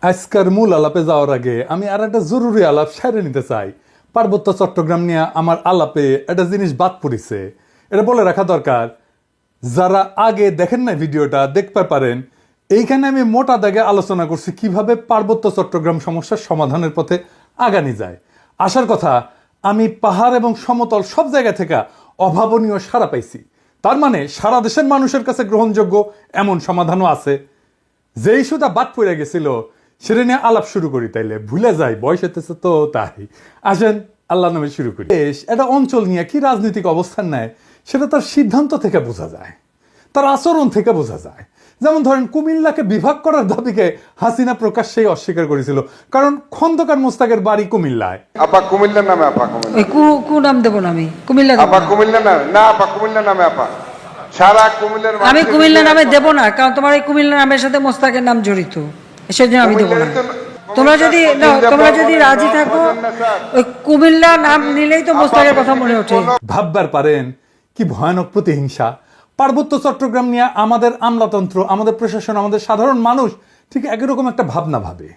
আজকের মূল আলাপে যাওয়ার আগে আমি আর একটা জরুরি আলাপ সেরে নিতে চাই। পার্বত্য চট্টগ্রাম নিয়ে আমার আলাপে একটা জিনিস বাদ পড়েছে, এটা বলে রাখা দরকার। যারা আগে দেখেন না ভিডিওটা দেখতে পারেন, এইখানে আমি মোটা দাগে আলোচনা করছি কিভাবে পার্বত্য চট্টগ্রাম সমস্যার সমাধানের পথে আগানি যায়। আসার কথা, আমি পাহাড় এবং সমতল সব জায়গা থেকে অভাবনীয় সাড়া পাইছি। তার মানে সারা দেশের মানুষের কাছে গ্রহণযোগ্য এমন সমাধানও আছে। যে ইস্যুটা বাদ পড়ে গেছিল সেটা নিয়ে আলাপ শুরু করি, তাইলে ভুলে যাই, বয়স হতেছে তো তাই। আসেন আল্লাহ নামে শুরু করি। দেশ একটা অঞ্চল নিয়ে কি রাজনৈতিক অবস্থান নেয় সেটা তার সিদ্ধান্ত থেকে বোঝা যায়, তার আচরণ থেকে বোঝা যায়। যেমন ধরেন, কুমিল্লাকে বিভাগ করার দাবিকে হাসিনা প্রকাশ্যেই অস্বীকার করেছিল, কারণ খন্দকার মোস্তাকের বাড়ি কুমিল্লায়। আপা কুমিল্লার নামে, আপা কুমিল্লা, ওই কু নাম দেবো না আমি, কুমিল্লা দেবো আপা না। কুমিল্লা নামে না, আপা কুমিল্লা নামে, আপা সারা কুমিল্লার আমি কুমিল্লা নামে দেবো না, কারণ তোমার এই কুমিল্লা নামের সাথে মোস্তাকের নাম জড়িত, সেজন্য আমি দেবো না। তোমরা যদি রাজি থাকো, ওই কুমিল্লা নাম নিলেই তো মোস্তাকের কথা মনে ওঠে। ভাববার পারেন কি ভয়ানক প্রতিহিংসা। পার্বত্য চট্টগ্রাম নিয়ে আমাদের আমলাতন্ত্র, আমাদের প্রশাসন, আমাদের সাধারণ মানুষ ঠিক একই রকম একটা ভাবনা ভাবে।